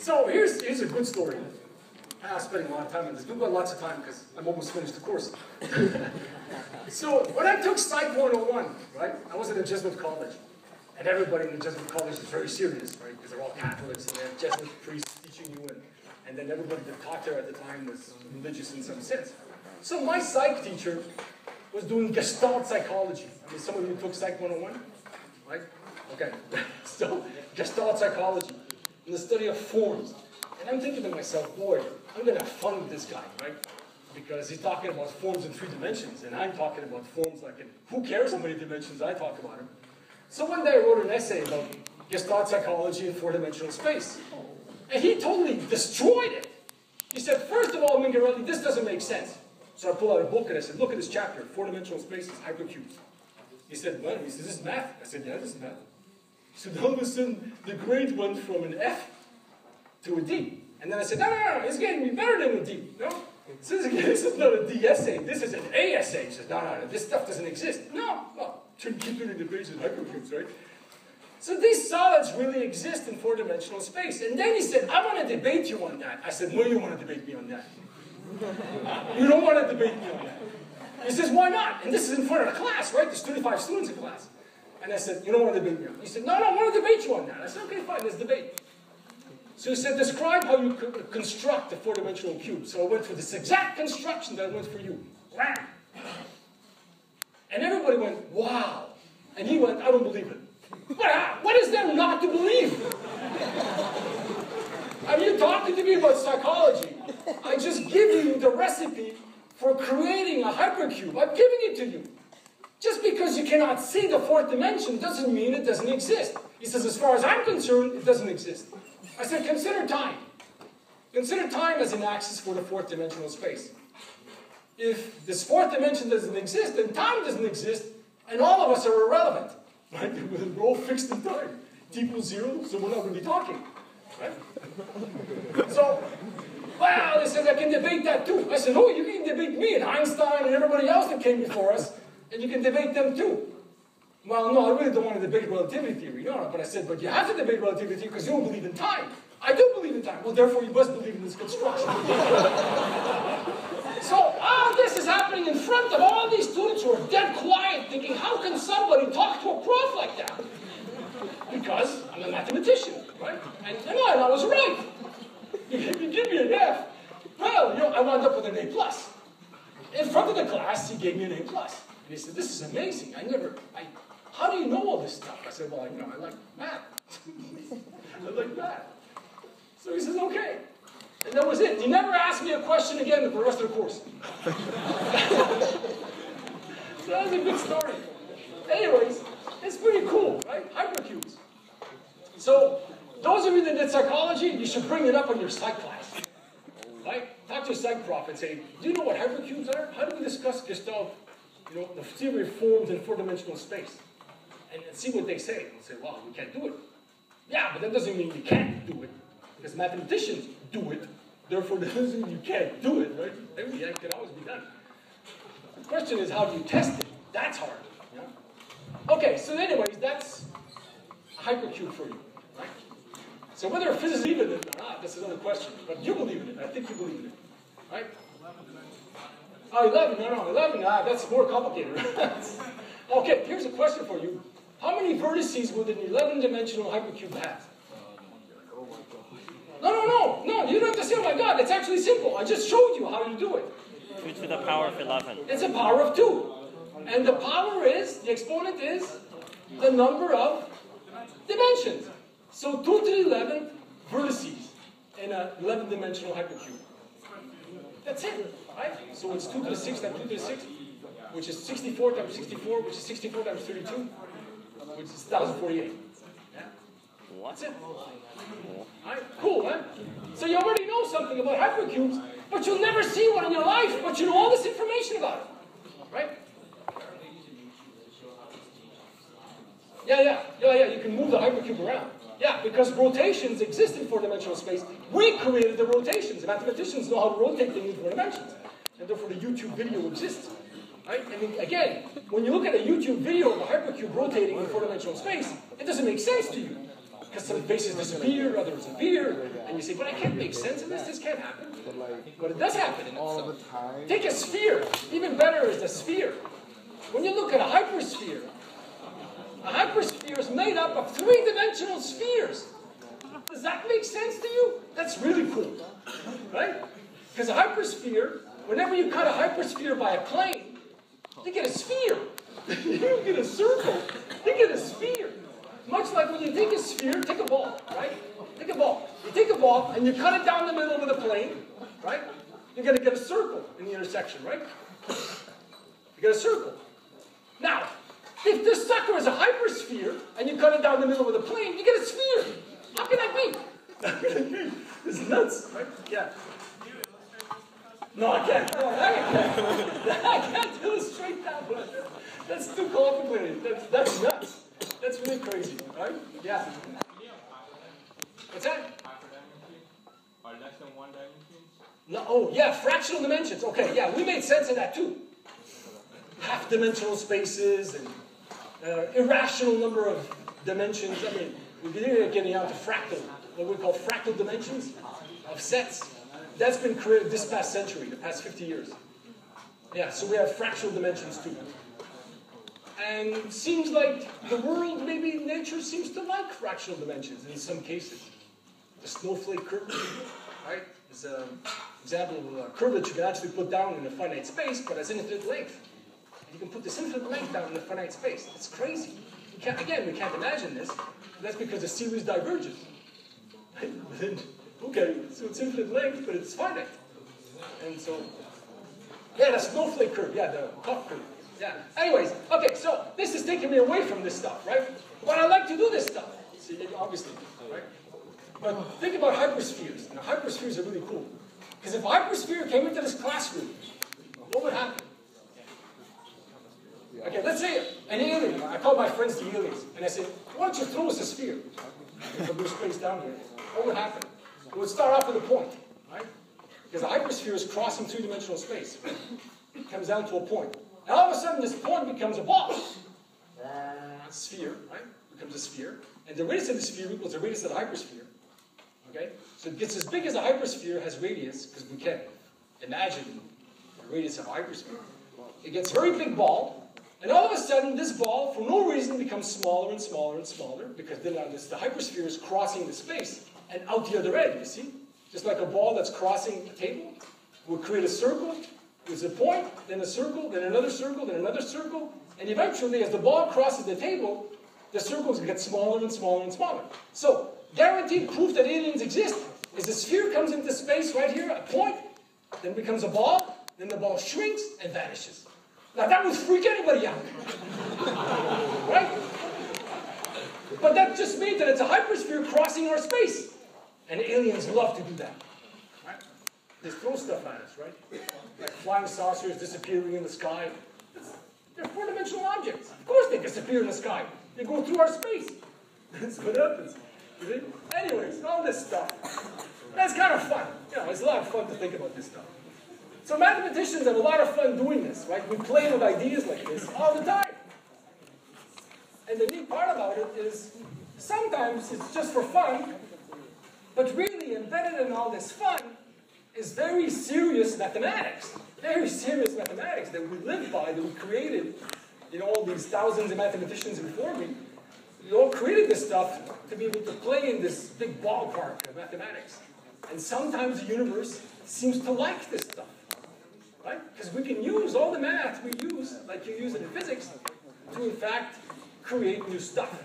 So here's a good story. I'm spending a lot of time on this. We've got lots of time because I'm almost finished the course. So when I took Psych 101, right, I was at a Jesuit college. And everybody in the Jesuit college is very serious, right, because they're all Catholics and they have Jesuit priests teaching you. And then everybody that taught there at the time was religious in some sense. So my psych teacher was doing Gestalt psychology. I mean, some of you took Psych 101, right? Okay. So Gestalt psychology, and the study of forms. And I'm thinking to myself, boy, I'm going to have fun with this guy, right? Because he's talking about forms in 3 dimensions, and I'm talking about forms like in, who cares how many dimensions I talk about them? So one day I wrote an essay about Gestalt psychology in 4-dimensional space. And he totally destroyed it. He said, first of all, Mingarelli, this doesn't make sense. So I pulled out a book and I said, look at this chapter, 4-dimensional spaces, hypercubes. He said, what? He said, this is math. I said, yeah, this is math. He said, all of a sudden, the grade went from an F to a D. And then I said, no, it's getting me better than a D. No, this is not a D essay, this is an A essay. He says, no, this stuff doesn't exist. No, well, keep doing the grades in hypercubes, right? So these solids really exist in 4-dimensional space. And then he said, I want to debate you on that. I said, no, you want to debate me on that. You don't want to debate me on that. He says, why not? And this is in front of the class, right? There's 35 students in class. And I said, you don't want to debate me on that. He said, no, I want to debate you on that. I said, okay, fine, let's debate. So he said, describe how you construct a 4-dimensional cube. So I went through this exact construction that I went for you. And everybody went, wow. And he went, I don't believe it. What is there not to believe? Are you talking to me about psychology? I just give you the recipe for creating a hypercube. I'm giving it to you. Just because you cannot see the 4th dimension doesn't mean it doesn't exist. He says, as far as I'm concerned, it doesn't exist. I said, consider time. Consider time as an axis for the 4th dimensional space. If this 4th dimension doesn't exist, then time doesn't exist, and all of us are irrelevant. Right? We're all fixed in time. T equals 0, so we're not going to be talking. Right? So, well, they said, I can debate that too. I said, oh, you can debate me and Einstein and everybody else that came before us, and you can debate them too. Well, no, I really don't want to debate relativity theory. No, but I said, but you have to debate relativity theory because you don't believe in time. I do believe in time. Well, therefore, you must believe in this construction. So all this is happening in front of all these students who are dead quiet, thinking, how can somebody talk to a prof like that? Because I'm a mathematician, right? And I was right. You give me an F. Well, I wound up with an A+. In front of the class, he gave me an A+. And he said, this is amazing. How do you know all this stuff? I said, well, I like math. I like math. So he says, okay. And that was it. He never asked me a question again for the rest of the course. So that was a good story. Anyways, it's pretty cool, right? Hypercubes. So those of you that did psychology, you should bring it up in your psych class. Right? Talk to a psych prof and say, do you know what hypercubes are? How do we discuss Gestalt, the theory of forms in 4-dimensional space? And see what they say. And say, well, we can't do it. Yeah, but that doesn't mean you can't do it. Because mathematicians do it. Therefore, that doesn't mean you can't do it, right? Everything can always be done. The question is, how do you test it? That's hard. Yeah? Okay, so anyways, that's a hypercube for you. Right? So whether a physicist believes in it or not, that's another question. But you believe in it. I think you believe in it. Right? Oh, 11. No, 11. That's more complicated. Okay, here's a question for you. How many vertices would an 11-dimensional hypercube have? No, you don't have to say, oh my God, it's actually simple. I just showed you how to do it. 2 to the power of 11. It's a power of 2. And the power is, the exponent is, the number of dimensions. So 2 to the 11th vertices in an 11-dimensional hypercube. That's it, right? So it's 2 to the 6th times 2 to the 6th, which is 64 times 64, which is 64 times 32, which is 1048. Yeah? That's it. Alright, cool, man. So you already know something about hypercubes, but you'll never see one in your life, but you know all this information about it. Right? Yeah, you can move the hypercube around. Yeah, because rotations exist in 4-dimensional space. We created the rotations. Mathematicians know how to rotate things in 4 dimensions. And therefore the YouTube video exists. Right? I mean, again, when you look at a YouTube video of a hypercube rotating in 4-dimensional space, it doesn't make sense to you. Because some faces disappear, others appear, and you say, but I can't make sense of this, this can't happen. But it does happen. Take a sphere. Even better is a sphere. When you look at a hypersphere is made up of three-dimensional spheres. Does that make sense to you? That's really cool, right? Because a hypersphere, whenever you cut a hypersphere by a plane, you get a sphere. You don't get a circle, you get a sphere. Much like when you take a sphere, take a ball, right? Take a ball. You take a ball and you cut it down the middle with a plane, right? You're going to get a circle in the intersection, right? You get a circle. Now, if this sucker is a hypersphere and you cut it down the middle with a plane, you get a sphere. How can that be? How can that be? It's nuts, right? Yeah. No, I can't. No, I can't illustrate that one. That's too complicated. That's nuts. That's really crazy, right? Yeah. What's that? Are less than 1 dimension? No, oh, yeah, fractional dimensions. Okay, yeah, we made sense of that too. Half-dimensional spaces and irrational number of dimensions. I mean, we're getting out to fractal, what we call fractal dimensions of sets. That's been created this past century, the past 50 years. Yeah, so we have fractional dimensions too. And it seems like the world, maybe nature seems to like fractional dimensions in some cases. The snowflake curvature, right, is an example of a curvature you can actually put down in a finite space, but has infinite length. And you can put this infinite length down in a finite space. It's crazy. We can't imagine this. That's because the series diverges. Okay, so it's infinite length, but it's finite. And so, yeah, the snowflake curve, yeah, the puff curve. Yeah. Anyways, okay, so this is taking me away from this stuff, right? But I like to do this stuff. See, obviously, right? But think about hyperspheres. Now, hyperspheres are really cool. Because if a hypersphere came into this classroom, what would happen? Okay, let's say an alien. I call my friends the aliens. And I say, why don't you throw us a sphere? From this space down here. What would happen? It would start off with a point, right? Because a hypersphere is crossing two-dimensional space. It comes down to a point. And all of a sudden, this point becomes a ball. Sphere, right? Becomes a sphere. And the radius of the sphere equals the radius of the hypersphere. Okay? So it gets as big as a hypersphere has radius, because we can't imagine the radius of a hypersphere. It gets a very big ball, and all of a sudden, this ball, for no reason, becomes smaller and smaller and smaller, because then the hypersphere is crossing the space and out the other end, you see? Just like a ball that's crossing a table would create a circle. There's a point, then a circle, then another circle, then another circle, and eventually, as the ball crosses the table, the circles get smaller and smaller and smaller. So, guaranteed proof that aliens exist is a sphere comes into space right here, a point, then becomes a ball, then the ball shrinks and vanishes. Now that would freak anybody out. Right? But that just means that it's a hypersphere crossing our space. And aliens love to do that. Right? They throw stuff at us, right? Like flying saucers disappearing in the sky. They're four-dimensional objects. Of course they disappear in the sky. They go through our space. That's what happens. Anyways, all this stuff. That's kind of fun. You know, it's a lot of fun to think about this stuff. So mathematicians have a lot of fun doing this, right? We play with ideas like this all the time. And the neat part about it is sometimes it's just for fun, but really embedded in all this fun is very serious mathematics. Very serious mathematics that we live by, that we created. You know, all these thousands of mathematicians before me, we all created this stuff to be able to play in this big ballpark of mathematics. And sometimes the universe seems to like this stuff. Right? Because we can use all the math we use, like you use in physics, to in fact create new stuff.